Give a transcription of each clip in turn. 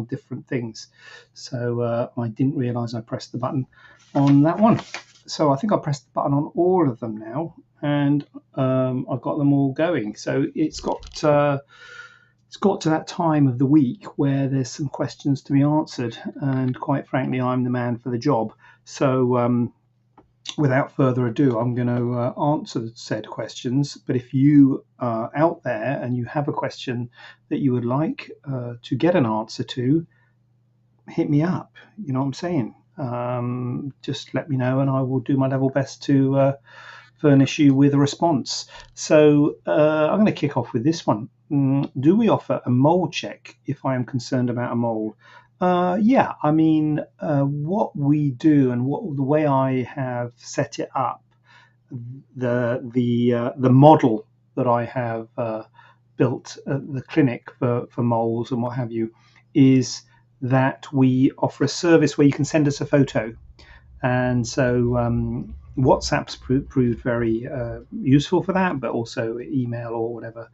on different things. So I didn't realise I pressed the button on that one. So I think I pressed the button on all of them now, and I've got them all going. So it's got to that time of the week where there's some questions to be answered, and quite frankly, I'm the man for the job. So without further ado, I'm going to answer said questions. But if you are out there and you have a question that you would like to get an answer to, hit me up. You know what I'm saying? Just let me know and I will do my level best to furnish you with a response. So I'm going to kick off with this one. Do we offer a mole check if I am concerned about a mole? Yeah, I mean, what we do and the way I have set it up, the model that I have built at the clinic for moles and what have you, is that we offer a service where you can send us a photo. And so WhatsApp's proved very useful for that, but also email or whatever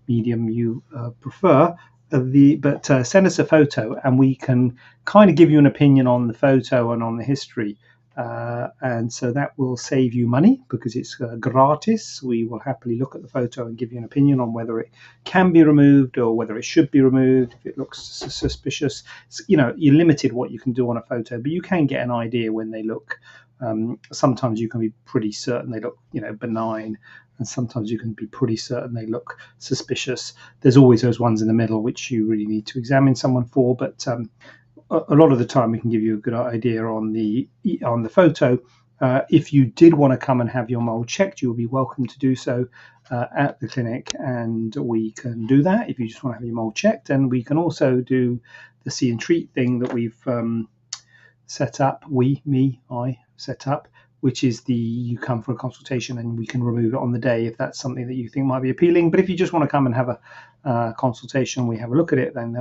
medium you prefer. But send us a photo and we can kind of give you an opinion on the photo and on the history. And so that will save you money because it's gratis. We will happily look at the photo and give you an opinion on whether it can be removed or whether it should be removed. If it looks suspicious, you're limited what you can do on a photo, but you can get an idea when they look. Sometimes you can be pretty certain they look, benign, and sometimes you can be pretty certain they look suspicious. There's always those ones in the middle which you really need to examine someone for, but a lot of the time we can give you a good idea on the photo. If you did want to come and have your mole checked, you'll be welcome to do so at the clinic, and we can do that if you just want to have your mole checked. And we can also do the see and treat thing that we've set up, I set up, which is you come for a consultation and we can remove it on the day if that's something that you think might be appealing. But if you just want to come and have a consultation, we have a look at it, then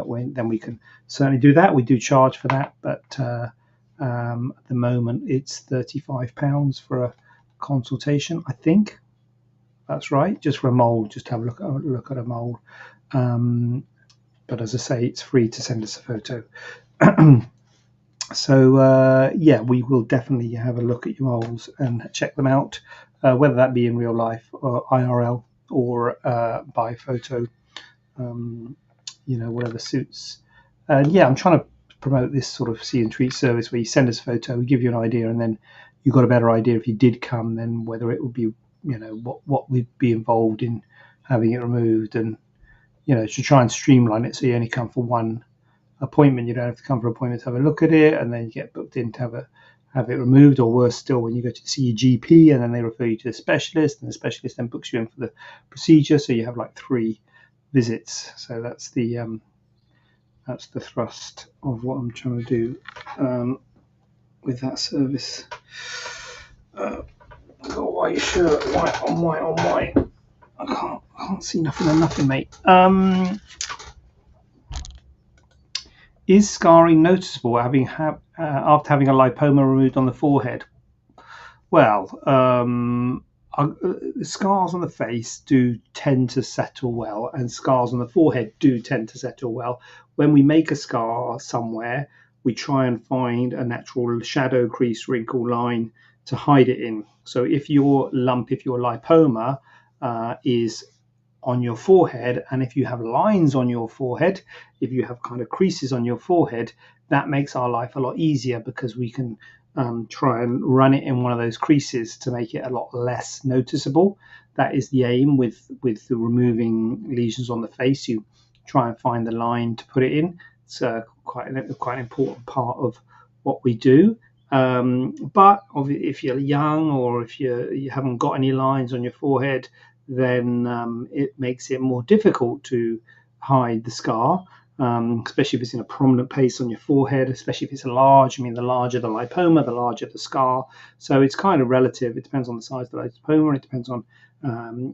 we can certainly do that. We do charge for that, but at the moment it's £35 for a consultation, I think. That's right, just for a mole, just have a look at a mole. But as I say, it's free to send us a photo. So we will definitely have a look at your moles and check them out, whether that be in real life or IRL or by photo, whatever suits. And I'm trying to promote this sort of see and treat service where you send us a photo, we give you an idea, and then you've got a better idea if you did come, then whether it would be, what would be involved in having it removed, and to try and streamline it so you only come for one appointment. You don't have to come for appointment to have a look at it and then you get booked in to have it removed, or worse still, when you go to see your GP and then they refer you to the specialist and the specialist then books you in for the procedure, so you have like 3 visits. So that's the thrust of what I'm trying to do with that service. Got a white shirt, white on white on white. I can't see nothing on nothing, mate. Is scarring noticeable after having a lipoma removed on the forehead? Well, scars on the face do tend to settle well, and scars on the forehead do tend to settle well. When we make a scar somewhere, we try and find a natural shadow, crease, wrinkle, line to hide it in. So if your lipoma is on your forehead, and if you have lines on your forehead, if you have kind of creases on your forehead, that makes our life a lot easier because we can try and run it in one of those creases to make it a lot less noticeable. That is the aim with the removing lesions on the face. You try and find the line to put it in. It's quite an important part of what we do. But if you're young or if you haven't got any lines on your forehead, then it makes it more difficult to hide the scar, especially if it's in a prominent place on your forehead, especially if it's large. I mean, the larger the lipoma, the larger the scar. So it's kind of relative. It depends on the size of the lipoma. It depends on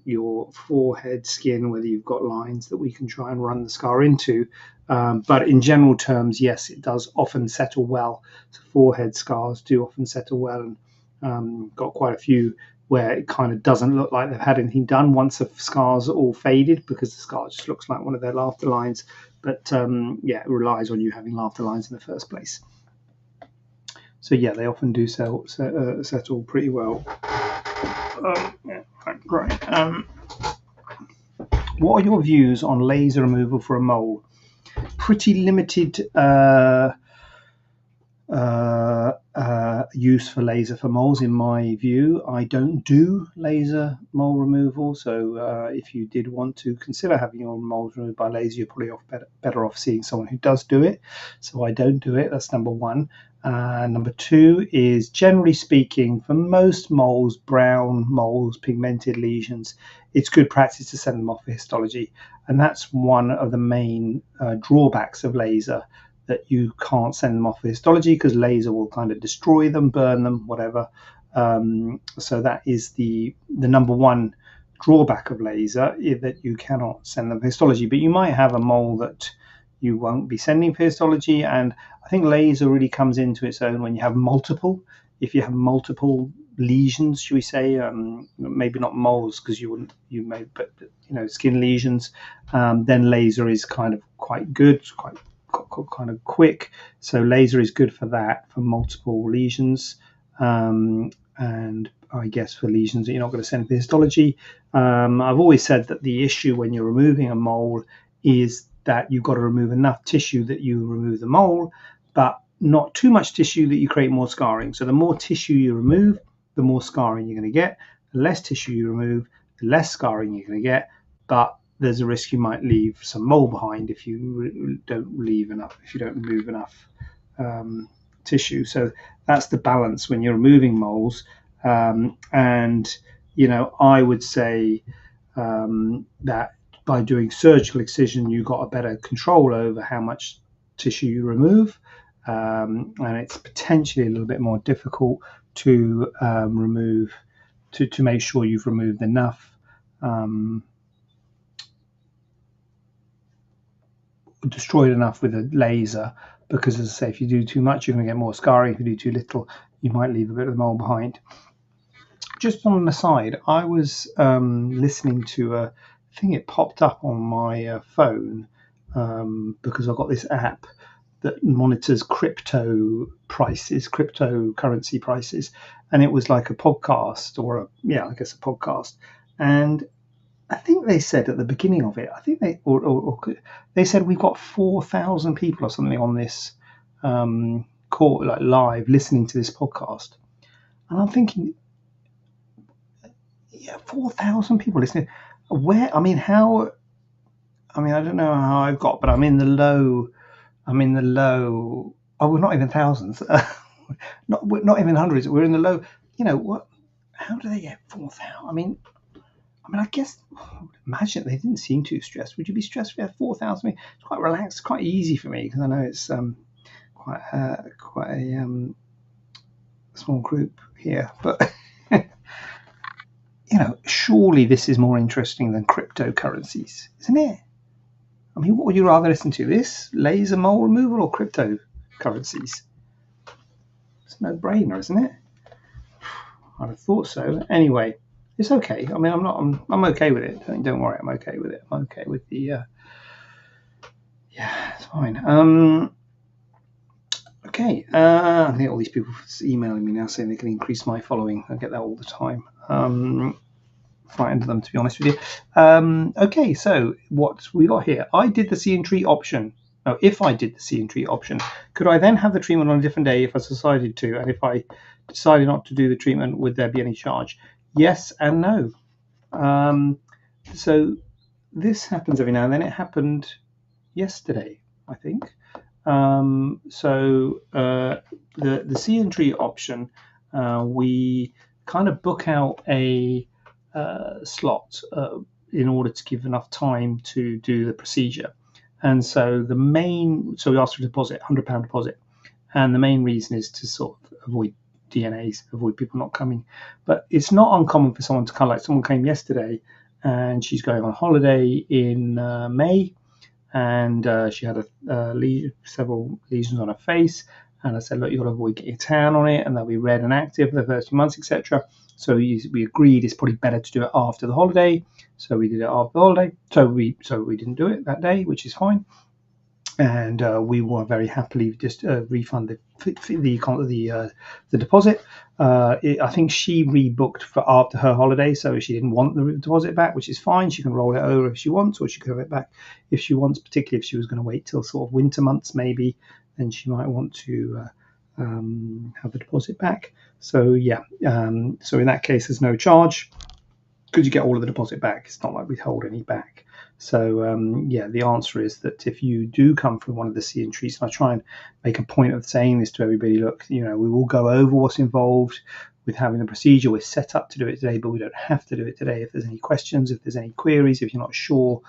your forehead skin, whether you've got lines that we can try and run the scar into. But in general terms, yes, it does often settle well. So forehead scars do often settle well, and got quite a few where it kind of doesn't look like they've had anything done once the scars are all faded, because the scar just looks like one of their laughter lines. But yeah, it relies on you having laughter lines in the first place. So yeah, they often do settle pretty well. Yeah, great. What are your views on laser removal for a mole? Pretty limited use for laser for moles, in my view. I don't do laser mole removal, so if you did want to consider having your moles removed by laser, you're probably better off seeing someone who does do it. So I don't do it. That's number one. Number two is, generally speaking, for most moles, brown moles, pigmented lesions, it's good practice to send them off for histology, and that's one of the main drawbacks of laser, that you can't send them off for histology because laser will kind of destroy them, burn them, whatever. So that is the number one drawback of laser, that you cannot send them for histology. But you might have a mole that you won't be sending for histology, and I think laser really comes into its own when you have multiple. If you have multiple lesions, should we say, maybe not moles because you may, but skin lesions, then laser is kind of quite good, quite kind of quick. So laser is good for that, for multiple lesions, and I guess for lesions that you're not going to send for histology. I've always said that the issue when you're removing a mole is that you've got to remove enough tissue that you remove the mole, but not too much tissue that you create more scarring. So the more tissue you remove, the more scarring you're going to get. The less tissue you remove, the less scarring you're going to get, but there's a risk you might leave some mole behind if you don't remove enough tissue. So that's the balance when you're removing moles. And I would say that by doing surgical excision, you got a better control over how much tissue you remove, and it's potentially a little bit more difficult to remove, to make sure you've removed enough. Destroyed enough with a laser, because, as I say, if you do too much, you're going to get more scarring. If you do too little, you might leave a bit of the mole behind. Just on an aside, I was listening to a thing. It popped up on my phone because I've got this app that monitors cryptocurrency prices, and it was like a podcast, or I guess a podcast. And I think they said at the beginning of it, they said we've got 4,000 people or something on this call, like live, listening to this podcast. And I'm thinking, 4,000 people listening. Where? I mean, how? I mean, I don't know how I've got, but I'm in the low. Oh, we're not even thousands. not even hundreds. We're in the low. What? How do they get 4,000? I mean, I guess, imagine they didn't seem too stressed. Would you be stressed if you had 4,000? It's quite relaxed, quite easy for me, because I know it's quite a small group here. But surely this is more interesting than cryptocurrencies, isn't it? I mean, what would you rather listen to? This laser mole removal or cryptocurrencies? It's a no-brainer, isn't it? I'd have thought so. Anyway. It's okay. I mean, I'm okay with it. Don't worry. I'm okay with it. I'm okay with the. It's fine. Okay. I think all these people emailing me now saying they can increase my following. I get that all the time. Frightened of them, to be honest with you. Okay. So what we got here? I did the see and treat option. Now, if I did the see and treat option, could I then have the treatment on a different day if I decided to? And if I decided not to do the treatment, would there be any charge? Yes and no. So this happens every now and then. It happened yesterday, I think. So the see and treat option, we kind of book out a slot in order to give enough time to do the procedure. And so we ask for a deposit, £100 deposit, and the main reason is to sort of avoid DNAs, avoid people not coming. But it's not uncommon for someone to come, like someone came yesterday and she's going on holiday in May, and she had several lesions on her face, and I said, look, you've got to avoid getting a tan on it, and they'll be red and active for the first few months, etc. So we agreed it's probably better to do it after the holiday, so we did it after the holiday. So we didn't do it that day, which is fine. and we will very happily just refund the deposit. I think she rebooked for after her holiday, so she didn't want the deposit back, which is fine. She can roll it over if she wants, or she can have it back if she wants. Particularly if she was going to wait till sort of winter months, maybe, then she might want to have the deposit back. So yeah, so in that case, there's no charge because you get all of the deposit back. It's not like we hold any back. So yeah, the answer is that if you do come from one of the sea and treats, and I try and make a point of saying this to everybody, look, we will go over what's involved with having the procedure. We're set up to do it today, but we don't have to do it today. If there's any questions, if there's any queries, if you're not sure,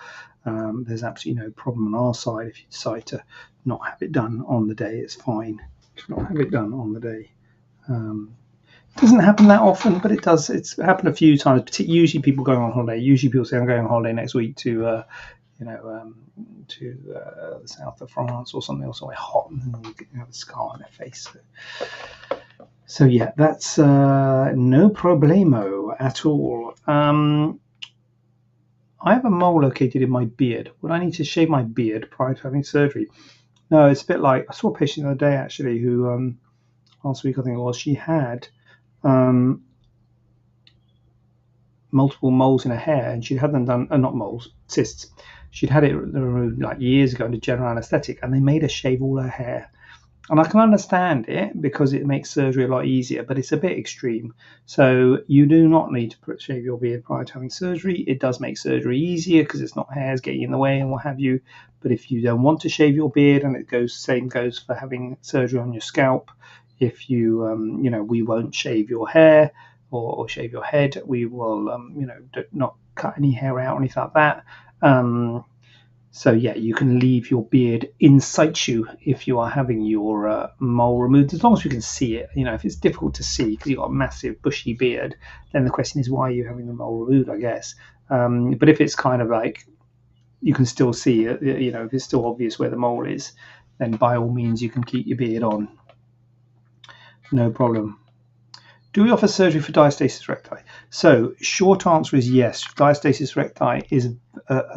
there's absolutely no problem on our side. If you decide to not have it done on the day, it's fine to not have it done on the day. Doesn't happen that often, but it does. It's happened a few times. Usually, people going on holiday. Usually, people say, "I'm going on holiday next week to, the south of France or something, or somewhere hot," and then you have a scar on their face. So yeah, that's no problemo at all. I have a mole located in my beard. Would I need to shave my beard prior to having surgery? No, it's a bit like I saw a patient the other day actually who last week I think it was. She had multiple moles in her hair, and she'd had them done, not moles, cysts. She'd had it removed like years ago under general anaesthetic, and they made her shave all her hair. And I can understand it because it makes surgery a lot easier, but it's a bit extreme. So you do not need to shave your beard prior to having surgery. It does make surgery easier because it's not hairs getting in the way and what have you. But if you don't want to shave your beard, and same goes for having surgery on your scalp. If you, we won't shave your hair or shave your head. We will, not cut any hair out or anything like that. So yeah, you can leave your beard in situ if you are having your mole removed, as long as you can see it. If it's difficult to see because you've got a massive bushy beard, then the question is, why are you having the mole removed, I guess. But if it's kind of like you can still see it, if it's still obvious where the mole is, then by all means you can keep your beard on. No problem. Do we offer surgery for diastasis recti? So, short answer is yes. Diastasis recti is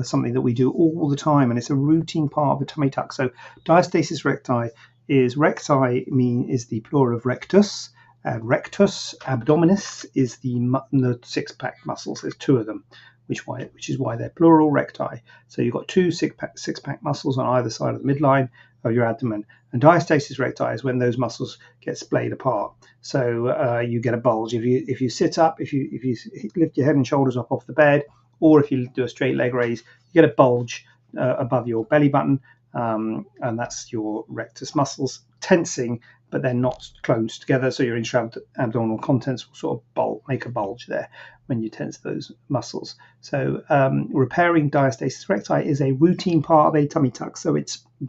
something that we do all the time, and it's a routine part of a tummy tuck. So, diastasis recti is is the plural of rectus, and rectus abdominis is the six-pack muscles. There's two of them, which is why they're plural, recti. So you've got two six-pack muscles on either side of the midline of your abdomen, and diastasis recti is when those muscles get splayed apart. So you get a bulge if you sit up, if you lift your head and shoulders up off the bed, or if you do a straight leg raise, you get a bulge above your belly button, and that's your rectus muscles tensing, but they're not close together. So your intra-abdominal contents will sort of make a bulge there when you tense those muscles. So repairing diastasis recti is a routine part of a tummy tuck. So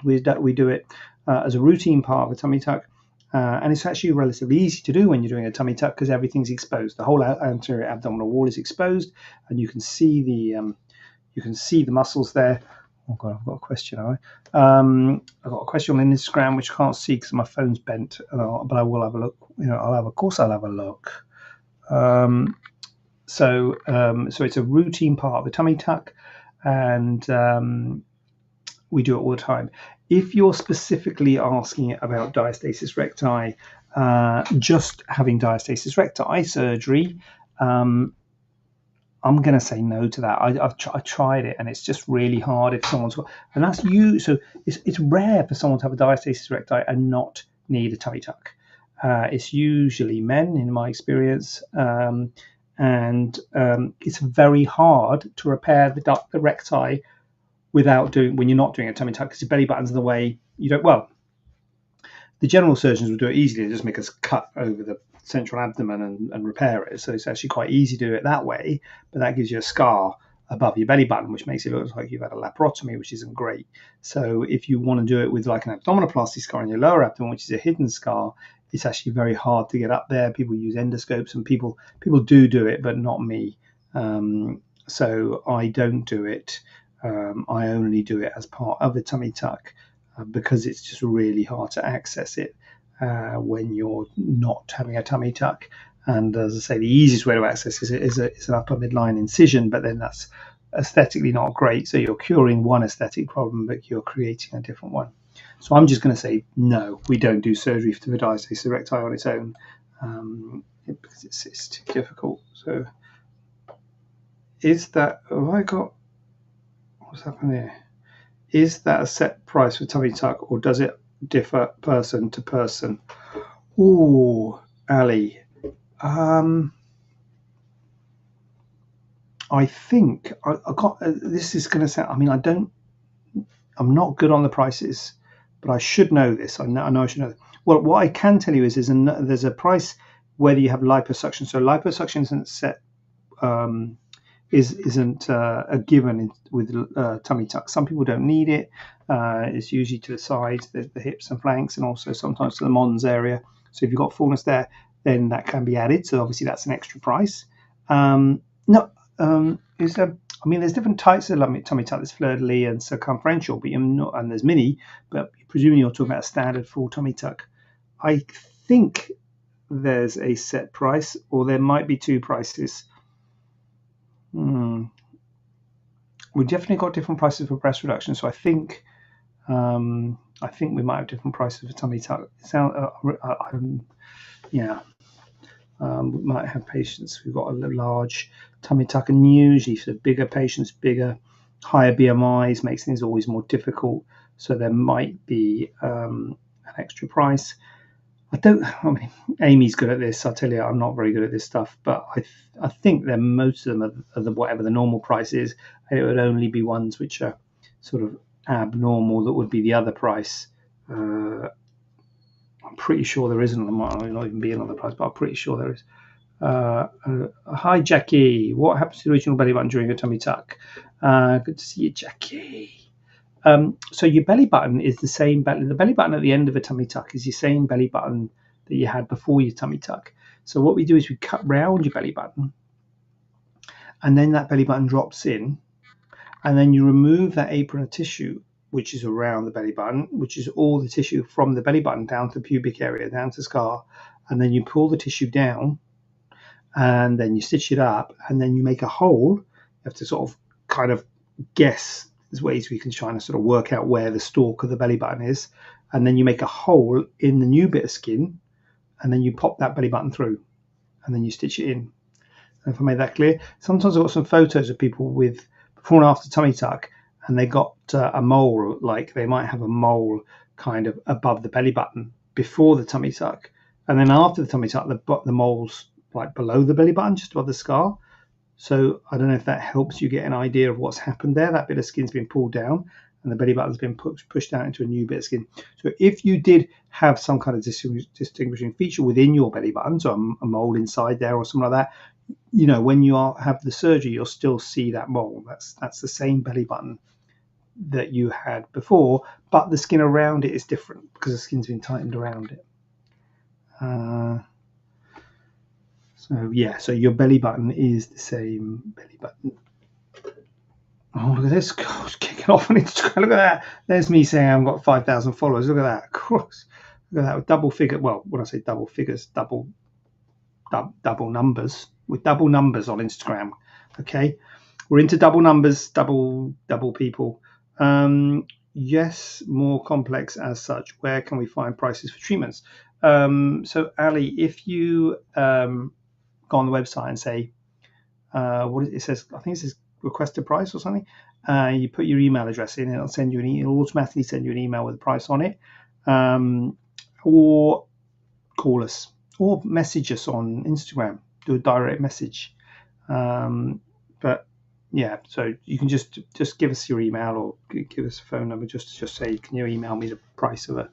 we do it as a routine part of a tummy tuck. And it's actually relatively easy to do when you're doing a tummy tuck because everything's exposed. The whole anterior abdominal wall is exposed, and you can see the muscles there. Oh God, I've got a question. I've got a question on Instagram which I can't see because my phone's bent, but I will have a look. I'll have a look. So it's a routine part of the tummy tuck, and we do it all the time. If you're specifically asking about diastasis recti, just having diastasis recti surgery, I'm going to say no to that. I tried it, and it's just really hard if someone's got, and that's you. So it's rare for someone to have a diastasis recti and not need a tummy tuck. It's usually men, in my experience, and it's very hard to repair the recti when you're not doing a tummy tuck because your belly button's in the way. The general surgeons will do it easily. They just make us cut over the central abdomen and repair it. So it's actually quite easy to do it that way, but that gives you a scar above your belly button, which makes it look like you've had a laparotomy, which isn't great. So if you want to do it with like an abdominoplasty scar in your lower abdomen, which is a hidden scar, it's actually very hard to get up there. People use endoscopes, and people do it, but not me. So I don't do it. I only do it as part of a tummy tuck because it's just really hard to access it when you're not having a tummy tuck. And as I say, the easiest way to access it is an upper midline incision, but then that's aesthetically not great. So you're curing one aesthetic problem, but you're creating a different one. So I'm just going to say no, we don't do surgery for diastasis recti on its own, because it's too difficult. So is that, have I got, what's happened here? Is that a set price for tummy tuck, or does it differ person to person? Ooh, Ali. I think I got. This is going to sound. I mean, I'm not good on the prices, but I should know this. I know I should know. Well, what I can tell you is there's a price whether you have liposuction. So liposuction isn't set. Isn't a given with tummy tuck. Some people don't need it. It's usually to the sides, the hips and flanks, and also sometimes to the mons area. So if you've got fullness there, then that can be added. So obviously that's an extra price. No, is there? I mean, there's different types of tummy tuck. There's fleur-de-lis and circumferential, but you're not, and there's mini. But presumably you're talking about a standard full tummy tuck. I think there's a set price, or there might be two prices. We definitely got different prices for breast reduction, so I think we might have different prices for tummy tuck. We might have patients who've got a large tummy tuck, and usually for bigger patients, higher BMIs makes things always more difficult. So there might be an extra price. Amy's good at this. I'll tell you, I'm not very good at this stuff, but I think that most of them are whatever the normal price is, and it would only be ones which are sort of abnormal that would be the other price. I'm pretty sure there isn't. There might not even be another price, but I'm pretty sure there is. Hi, Jackie. What happens to the original belly button during a tummy tuck? Good to see you, Jackie. So your belly button is the same belly. The belly button at the end of a tummy tuck is your same belly button that you had before your tummy tuck. So what we do is we cut round your belly button, and then that belly button drops in, and then you remove that apron of tissue which is around the belly button, which is all the tissue from the belly button down to the pubic area, down to scar, and then you pull the tissue down, and then you stitch it up, and then you make a hole. You have to sort of kind of guess. There's ways we can try to sort of work out where the stalk of the belly button is, and then you make a hole in the new bit of skin, and then you pop that belly button through, and then you stitch it in. And if I made that clear, sometimes I've got some photos of people with before and after tummy tuck, and they got a mole, like they might have a mole kind of above the belly button before the tummy tuck, and then after the tummy tuck, the mole's like below the belly button, just above the scar. So I don't know if that helps you get an idea of what's happened there. That bit of skin's been pulled down, and the belly button's been pushed out into a new bit of skin. So if you did have some kind of distinguishing feature within your belly button, so a mole inside there or something like that, when you have the surgery, you'll still see that mole. That's the same belly button that you had before, but the skin around it is different because the skin's been tightened around it. So your belly button is the same belly button. Oh, look at this. God, it's kicking off on Instagram. Look at that. There's me saying I've got 5,000 followers. Look at that. Cross. Look at that with double figure. Well, when I say double figures, double numbers. With double numbers on Instagram. Okay. We're into double numbers, double people. Yes, more complex as such. Where can we find prices for treatments? So Ali, if you go on the website and say what it says, I think it says request a price or something. You put your email address in, and it'll send you it'll automatically send you an email with a price on it, or call us or message us on Instagram. Do a direct message. But yeah, so you can just give us your email or give us a phone number. Just say, can you email me the price of a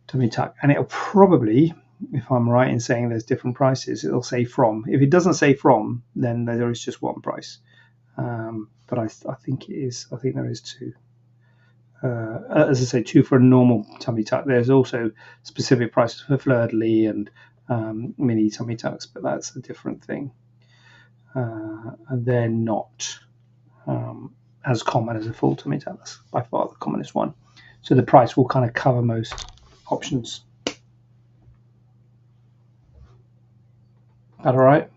tummy tuck? And it'll probably, if I'm right in saying there's different prices, it'll say from. If it doesn't say from, then there is just one price. But I think it is. I think there is two. As I say, two for a normal tummy tuck. There's also specific prices for fleur-de-lis and mini tummy tucks, but that's a different thing. And they're not as common as a full tummy tuck. That's by far the commonest one. So the price will kind of cover most options. That all right?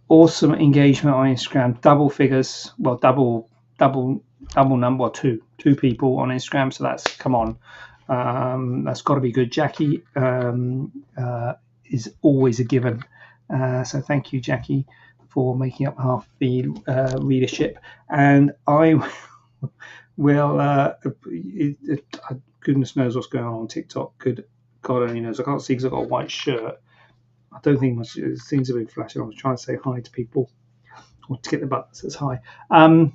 awesome engagement on Instagram, double figures, well, double number, or two people on Instagram. So that's, come on, that's got to be good. Jackie is always a given. So thank you, Jackie, for making up half the readership. And I will, goodness knows what's going on TikTok. Good God only knows. I can't see because I've got a white shirt. I don't think much things have been flashing. I was trying to say hi to people, or to get the button that says hi. Facebook,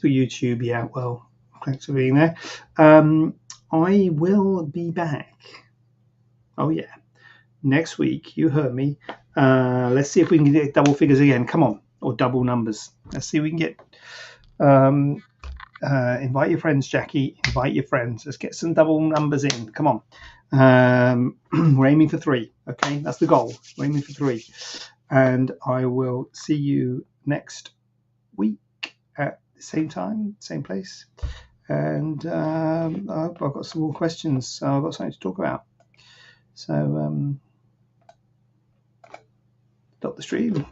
YouTube, yeah, well, thanks for being there. I will be back. Oh, yeah. Next week, you heard me. Let's see if we can get double figures again. Come on, or double numbers. Let's see if we can get. Invite your friends, Jackie. Invite your friends. Let's get some double numbers in. Come on. We're aiming for 3. Okay, that's the goal. We're aiming for 3. And I will see you next week at the same time, same place. And I've got some more questions. I've got something to talk about. So stop the stream.